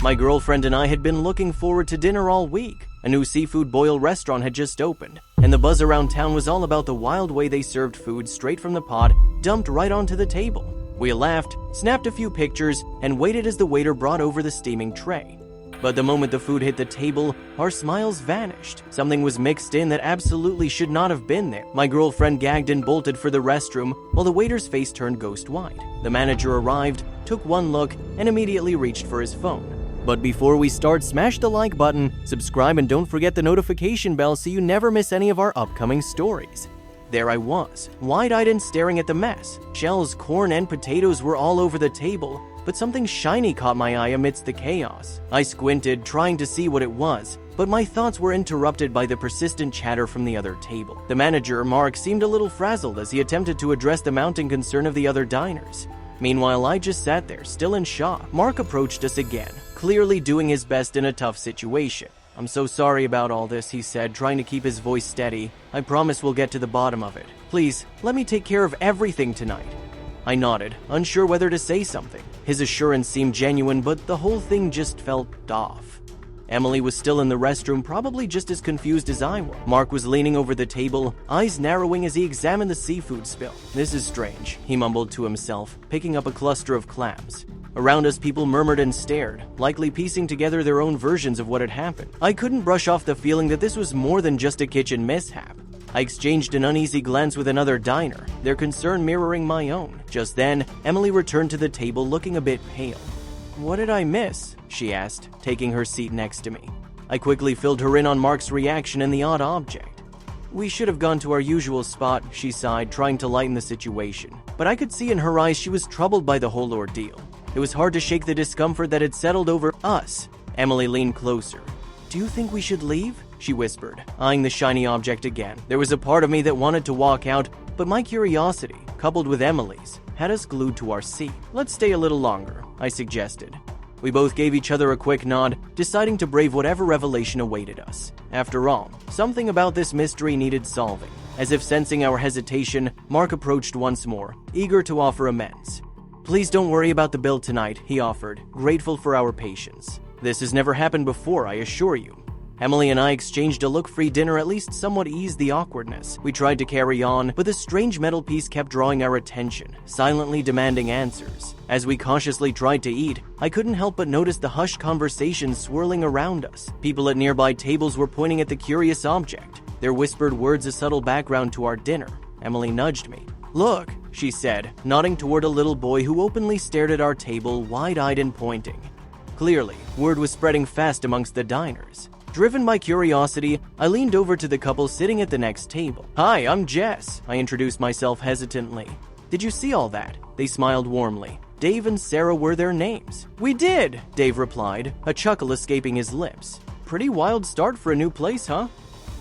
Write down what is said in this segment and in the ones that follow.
My girlfriend and I had been looking forward to dinner all week. A new seafood boil restaurant had just opened, and the buzz around town was all about the wild way they served food straight from the pot, dumped right onto the table. We laughed, snapped a few pictures, and waited as the waiter brought over the steaming tray. But the moment the food hit the table, our smiles vanished. Something was mixed in that absolutely should not have been there. My girlfriend gagged and bolted for the restroom, while the waiter's face turned ghost white. The manager arrived, took one look, and immediately reached for his phone. But before we start, smash the like button, subscribe, and don't forget the notification bell so you never miss any of our upcoming stories. There I was, wide-eyed and staring at the mess. Shells, corn, and potatoes were all over the table, but something shiny caught my eye amidst the chaos. I squinted, trying to see what it was, but my thoughts were interrupted by the persistent chatter from the other table. The manager, Mark, seemed a little frazzled as he attempted to address the mounting concern of the other diners. Meanwhile, I just sat there, still in shock. Mark approached us again, clearly doing his best in a tough situation. "I'm so sorry about all this," he said, trying to keep his voice steady. "I promise we'll get to the bottom of it. Please, let me take care of everything tonight." I nodded, unsure whether to say something. His assurance seemed genuine, but the whole thing just felt off. Emily was still in the restroom, probably just as confused as I was. Mark was leaning over the table, eyes narrowing as he examined the seafood spill. "This is strange," he mumbled to himself, picking up a cluster of clams. Around us, people murmured and stared, likely piecing together their own versions of what had happened. I couldn't brush off the feeling that this was more than just a kitchen mishap. I exchanged an uneasy glance with another diner, their concern mirroring my own. Just then, Emily returned to the table looking a bit pale. "What did I miss?" she asked, taking her seat next to me. I quickly filled her in on Mark's reaction and the odd object. "We should have gone to our usual spot," she sighed, trying to lighten the situation. But I could see in her eyes she was troubled by the whole ordeal. It was hard to shake the discomfort that had settled over us. Emily leaned closer. "Do you think we should leave?" she whispered, eyeing the shiny object again. There was a part of me that wanted to walk out, but my curiosity, coupled with Emily's, had us glued to our seat. "Let's stay a little longer," I suggested. We both gave each other a quick nod, deciding to brave whatever revelation awaited us. After all, something about this mystery needed solving. As if sensing our hesitation, Mark approached once more, eager to offer amends. "Please don't worry about the bill tonight," he offered, grateful for our patience. "This has never happened before, I assure you." Emily and I exchanged a look-free dinner, at least somewhat eased the awkwardness. We tried to carry on, but the strange metal piece kept drawing our attention, silently demanding answers. As we cautiously tried to eat, I couldn't help but notice the hushed conversations swirling around us. People at nearby tables were pointing at the curious object, their whispered words a subtle background to our dinner. Emily nudged me. "Look," she said, nodding toward a little boy who openly stared at our table, wide-eyed and pointing. Clearly, word was spreading fast amongst the diners. Driven by curiosity, I leaned over to the couple sitting at the next table. "Hi, I'm Jess," I introduced myself hesitantly. "Did you see all that?" They smiled warmly. Dave and Sarah were their names. "We did," Dave replied, a chuckle escaping his lips. "Pretty wild start for a new place, huh?"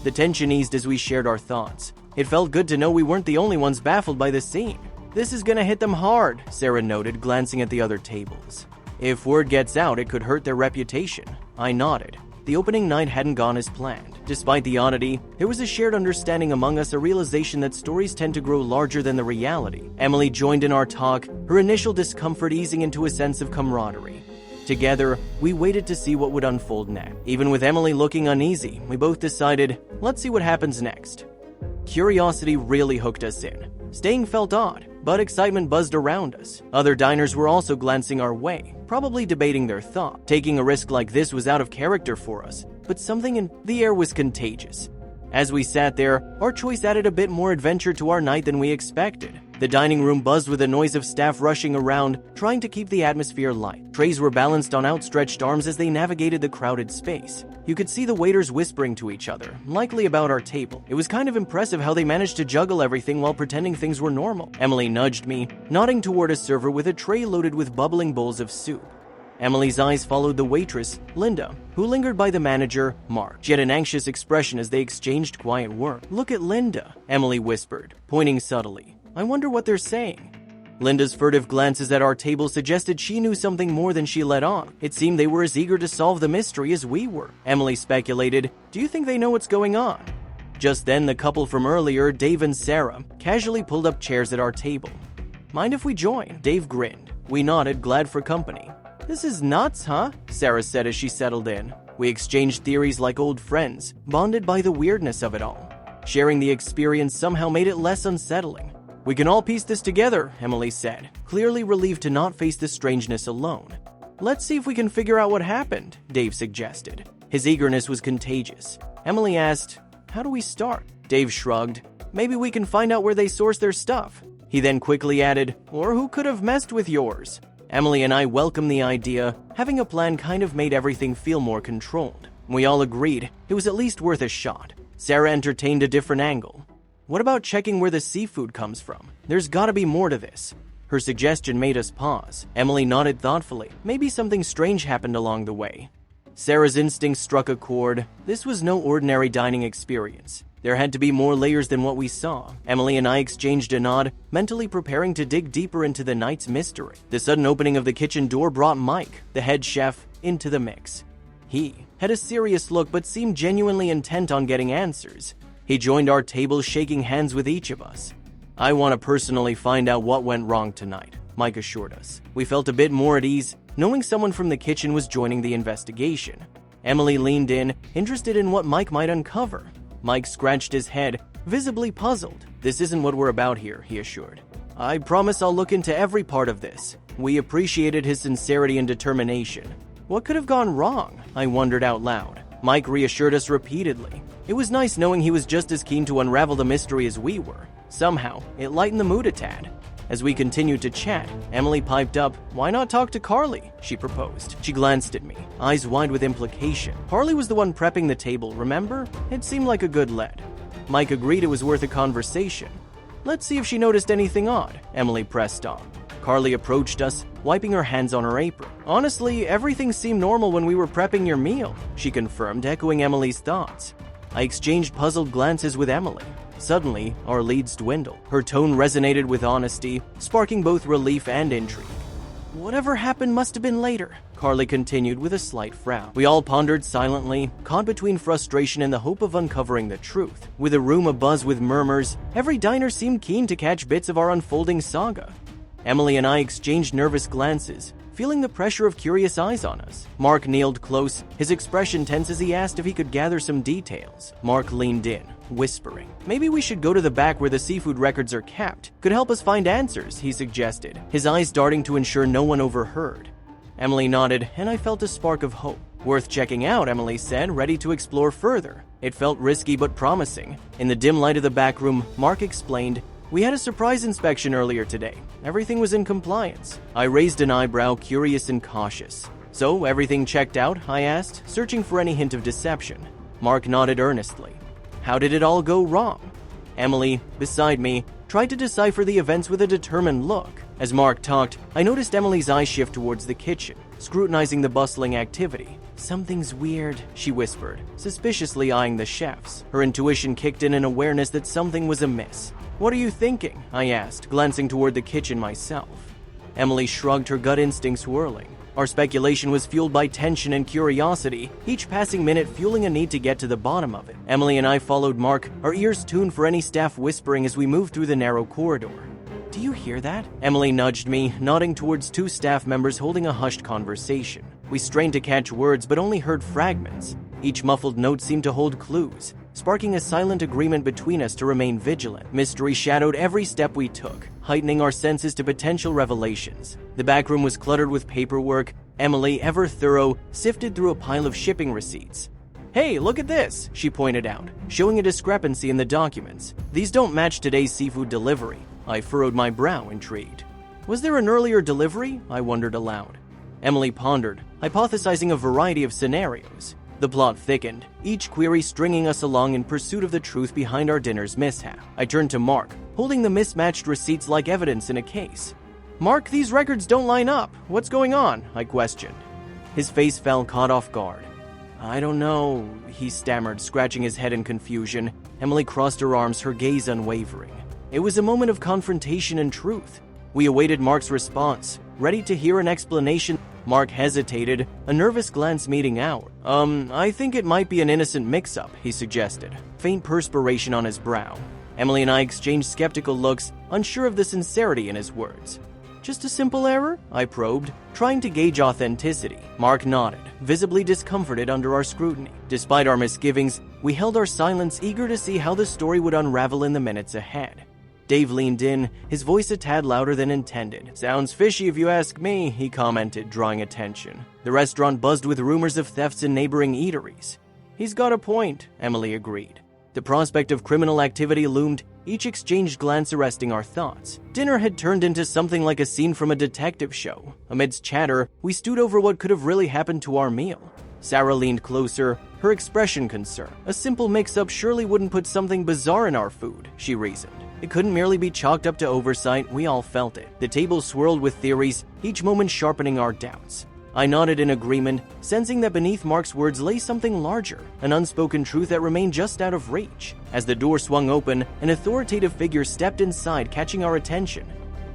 The tension eased as we shared our thoughts. It felt good to know we weren't the only ones baffled by the scene. "This is gonna hit them hard," Sarah noted, glancing at the other tables. "If word gets out, it could hurt their reputation." I nodded. The opening night hadn't gone as planned. Despite the oddity, there was a shared understanding among us, a realization that stories tend to grow larger than the reality. Emily joined in our talk, her initial discomfort easing into a sense of camaraderie. Together, we waited to see what would unfold next. Even with Emily looking uneasy, we both decided, let's see what happens next. Curiosity really hooked us in. Staying felt odd, but excitement buzzed around us. Other diners were also glancing our way, probably debating their thought. Taking a risk like this was out of character for us, but something in the air was contagious. As we sat there, our choice added a bit more adventure to our night than we expected. The dining room buzzed with the noise of staff rushing around, trying to keep the atmosphere light. Trays were balanced on outstretched arms as they navigated the crowded space. You could see the waiters whispering to each other, likely about our table. It was kind of impressive how they managed to juggle everything while pretending things were normal. Emily nudged me, nodding toward a server with a tray loaded with bubbling bowls of soup. Emily's eyes followed the waitress, Linda, who lingered by the manager, Mark. She had an anxious expression as they exchanged quiet words. "Look at Linda," Emily whispered, pointing subtly. "I wonder what they're saying." Linda's furtive glances at our table suggested she knew something more than she let on. It seemed they were as eager to solve the mystery as we were. Emily speculated, "Do you think they know what's going on?" Just then, the couple from earlier, Dave and Sarah, casually pulled up chairs at our table. "Mind if we join?" Dave grinned. We nodded, glad for company. "This is nuts, huh?" Sarah said as she settled in. We exchanged theories like old friends, bonded by the weirdness of it all. Sharing the experience somehow made it less unsettling. "We can all piece this together," Emily said, clearly relieved to not face the strangeness alone. "Let's see if we can figure out what happened," Dave suggested. His eagerness was contagious. Emily asked, "How do we start?" Dave shrugged. "Maybe we can find out where they source their stuff." He then quickly added, "Or who could have messed with yours?" Emily and I welcomed the idea. Having a plan kind of made everything feel more controlled. We all agreed it was at least worth a shot. Sarah entertained a different angle. "What about checking where the seafood comes from? There's gotta be more to this." Her suggestion made us pause. Emily nodded thoughtfully. Maybe something strange happened along the way. Sarah's instinct struck a chord. This was no ordinary dining experience. There had to be more layers than what we saw. Emily and I exchanged a nod, mentally preparing to dig deeper into the night's mystery. The sudden opening of the kitchen door brought Mike, the head chef, into the mix. He had a serious look but seemed genuinely intent on getting answers. He joined our table, shaking hands with each of us. "I want to personally find out what went wrong tonight," Mike assured us. We felt a bit more at ease, knowing someone from the kitchen was joining the investigation. Emily leaned in, interested in what Mike might uncover. Mike scratched his head, visibly puzzled. "This isn't what we're about here," he assured. "I promise I'll look into every part of this." We appreciated his sincerity and determination. What could have gone wrong? I wondered out loud. Mike reassured us repeatedly. It was nice knowing he was just as keen to unravel the mystery as we were. Somehow, it lightened the mood a tad. As we continued to chat, Emily piped up, "Why not talk to Carly?" she proposed. She glanced at me, eyes wide with implication. Carly was the one prepping the table, remember? It seemed like a good lead. Mike agreed it was worth a conversation. "Let's see if she noticed anything odd," Emily pressed on. Carly approached us, wiping her hands on her apron. "Honestly, everything seemed normal when we were prepping your meal," she confirmed, echoing Emily's thoughts. I exchanged puzzled glances with Emily. Suddenly, our leads dwindled. Her tone resonated with honesty, sparking both relief and intrigue. "Whatever happened must have been later," Carly continued with a slight frown. We all pondered silently, caught between frustration and the hope of uncovering the truth. With the room abuzz with murmurs, every diner seemed keen to catch bits of our unfolding saga. Emily and I exchanged nervous glances, feeling the pressure of curious eyes on us. Mark kneeled close, his expression tense as he asked if he could gather some details. Mark leaned in, whispering. "Maybe we should go to the back where the seafood records are kept. Could help us find answers," he suggested, his eyes darting to ensure no one overheard. Emily nodded, and I felt a spark of hope. "Worth checking out," Emily said, ready to explore further. It felt risky but promising. In the dim light of the back room, Mark explained, "We had a surprise inspection earlier today. Everything was in compliance." I raised an eyebrow, curious and cautious. "So, everything checked out?" I asked, searching for any hint of deception. Mark nodded earnestly. "How did it all go wrong?" Emily, beside me, tried to decipher the events with a determined look. As Mark talked, I noticed Emily's eyes shift towards the kitchen, scrutinizing the bustling activity. "Something's weird," she whispered, suspiciously eyeing the chefs. Her intuition kicked in an awareness that something was amiss. "What are you thinking?" I asked, glancing toward the kitchen myself. Emily shrugged, her gut instincts whirling. Our speculation was fueled by tension and curiosity, each passing minute fueling a need to get to the bottom of it. Emily and I followed Mark, our ears tuned for any staff whispering as we moved through the narrow corridor. "Do you hear that?" Emily nudged me, nodding towards two staff members holding a hushed conversation. We strained to catch words, but only heard fragments. Each muffled note seemed to hold clues, sparking a silent agreement between us to remain vigilant. Mystery shadowed every step we took, heightening our senses to potential revelations. The back room was cluttered with paperwork. Emily, ever thorough, sifted through a pile of shipping receipts. "Hey, look at this," she pointed out, showing a discrepancy in the documents. "These don't match today's seafood delivery." I furrowed my brow, intrigued. "Was there an earlier delivery?" I wondered aloud. Emily pondered, hypothesizing a variety of scenarios. The plot thickened, each query stringing us along in pursuit of the truth behind our dinner's mishap. I turned to Mark, holding the mismatched receipts like evidence in a case. "Mark, these records don't line up. What's going on?" I questioned. His face fell, caught off guard. "I don't know," he stammered, scratching his head in confusion. Emily crossed her arms, her gaze unwavering. It was a moment of confrontation and truth. We awaited Mark's response, ready to hear an explanation. Mark hesitated, a nervous glance meeting ours. I think it might be an innocent mix-up," he suggested, faint perspiration on his brow. Emily and I exchanged skeptical looks, unsure of the sincerity in his words. Just a simple error? I probed, trying to gauge authenticity. Mark nodded, visibly discomforted under our scrutiny. Despite our misgivings, we held our silence, eager to see how the story would unravel in the minutes ahead. Dave leaned in, his voice a tad louder than intended. "Sounds fishy if you ask me," he commented, drawing attention. The restaurant buzzed with rumors of thefts in neighboring eateries. "He's got a point," Emily agreed. The prospect of criminal activity loomed, each exchanged glance arresting our thoughts. Dinner had turned into something like a scene from a detective show. Amidst chatter, we stewed over what could have really happened to our meal. Sarah leaned closer, her expression concerned. "A simple mix-up surely wouldn't put something bizarre in our food," she reasoned. It couldn't merely be chalked up to oversight, we all felt it. The table swirled with theories, each moment sharpening our doubts. I nodded in agreement, sensing that beneath Mark's words lay something larger, an unspoken truth that remained just out of reach. As the door swung open, an authoritative figure stepped inside, catching our attention.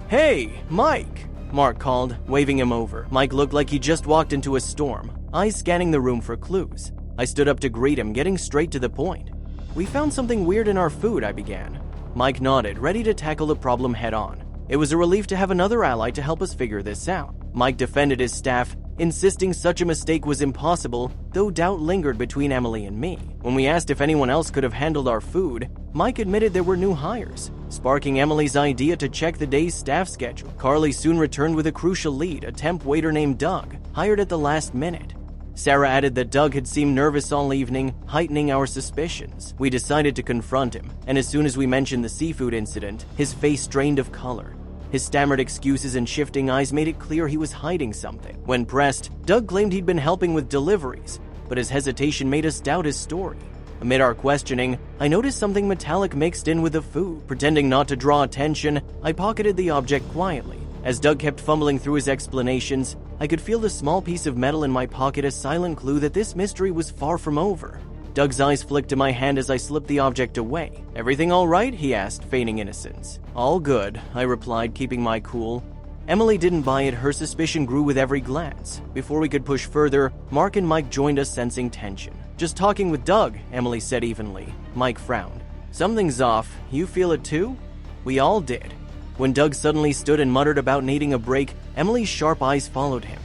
"Hey, Mike!" Mark called, waving him over. Mike looked like he just walked into a storm, eyes scanning the room for clues. I stood up to greet him, getting straight to the point. "We found something weird in our food," I began. Mike nodded, ready to tackle the problem head-on. It was a relief to have another ally to help us figure this out. Mike defended his staff, insisting such a mistake was impossible, though doubt lingered between Emily and me. When we asked if anyone else could have handled our food, Mike admitted there were new hires, sparking Emily's idea to check the day's staff schedule. Carly soon returned with a crucial lead, a temp waiter named Doug, hired at the last minute. Sarah added that Doug had seemed nervous all evening, heightening our suspicions. We decided to confront him, and as soon as we mentioned the seafood incident, his face drained of color. His stammered excuses and shifting eyes made it clear he was hiding something. When pressed, Doug claimed he'd been helping with deliveries, but his hesitation made us doubt his story. Amid our questioning, I noticed something metallic mixed in with the food. Pretending not to draw attention, I pocketed the object quietly. As Doug kept fumbling through his explanations, I could feel the small piece of metal in my pocket, a silent clue that this mystery was far from over. Doug's eyes flicked to my hand as I slipped the object away. "Everything all right?" he asked, feigning innocence. "All good," I replied, keeping my cool. Emily didn't buy it, her suspicion grew with every glance. Before we could push further, Mark and Mike joined us, sensing tension. "Just talking with Doug," Emily said evenly. Mike frowned. "Something's off. You feel it too?" We all did. When Doug suddenly stood and muttered about needing a break, Emily's sharp eyes followed him.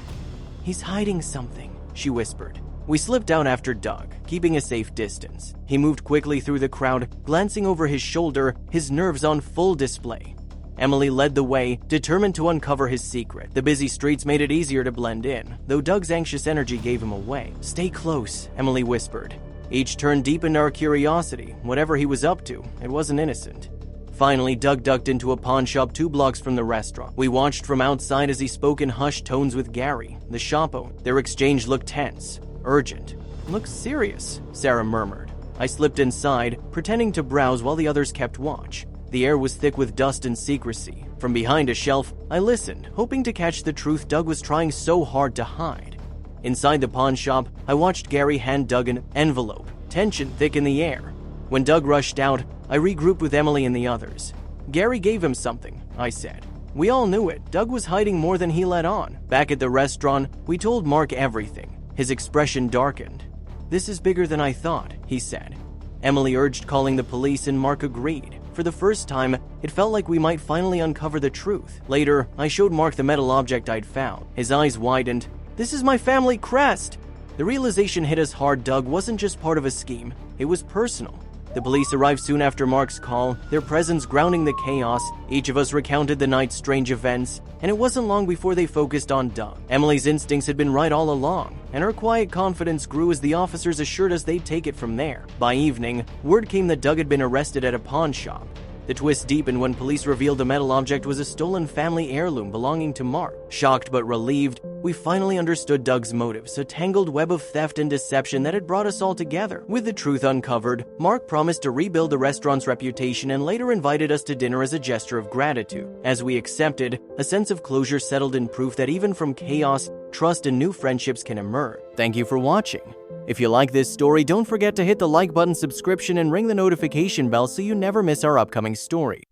"He's hiding something," she whispered. We slipped out after Doug, keeping a safe distance. He moved quickly through the crowd, glancing over his shoulder, his nerves on full display. Emily led the way, determined to uncover his secret. The busy streets made it easier to blend in, though Doug's anxious energy gave him away. "Stay close," Emily whispered. Each turn deepened our curiosity. Whatever he was up to, it wasn't innocent. Finally, Doug ducked into a pawn shop 2 blocks from the restaurant. We watched from outside as he spoke in hushed tones with Gary, the shop owner. Their exchange looked tense, urgent. "Looks serious," Sarah murmured. I slipped inside, pretending to browse while the others kept watch. The air was thick with dust and secrecy. From behind a shelf, I listened, hoping to catch the truth Doug was trying so hard to hide. Inside the pawn shop, I watched Gary hand Doug an envelope, tension thick in the air. When Doug rushed out, I regrouped with Emily and the others. "Gary gave him something," I said. We all knew it. Doug was hiding more than he let on. Back at the restaurant, we told Mark everything. His expression darkened. "This is bigger than I thought," he said. Emily urged calling the police and Mark agreed. For the first time, it felt like we might finally uncover the truth. Later, I showed Mark the metal object I'd found. His eyes widened. "This is my family crest!" The realization hit us hard. Doug wasn't just part of a scheme. It was personal. The police arrived soon after Mark's call, their presence grounding the chaos. Each of us recounted the night's strange events, and it wasn't long before they focused on Doug. Emily's instincts had been right all along, and her quiet confidence grew as the officers assured us they'd take it from there. By evening, word came that Doug had been arrested at a pawn shop. The twist deepened when police revealed the metal object was a stolen family heirloom belonging to Mark. Shocked but relieved, we finally understood Doug's motives, a tangled web of theft and deception that had brought us all together. With the truth uncovered, Mark promised to rebuild the restaurant's reputation and later invited us to dinner as a gesture of gratitude. As we accepted, a sense of closure settled in, proof that even from chaos, trust and new friendships can emerge. Thank you for watching. If you like this story, don't forget to hit the like button, subscription, and ring the notification bell so you never miss our upcoming story.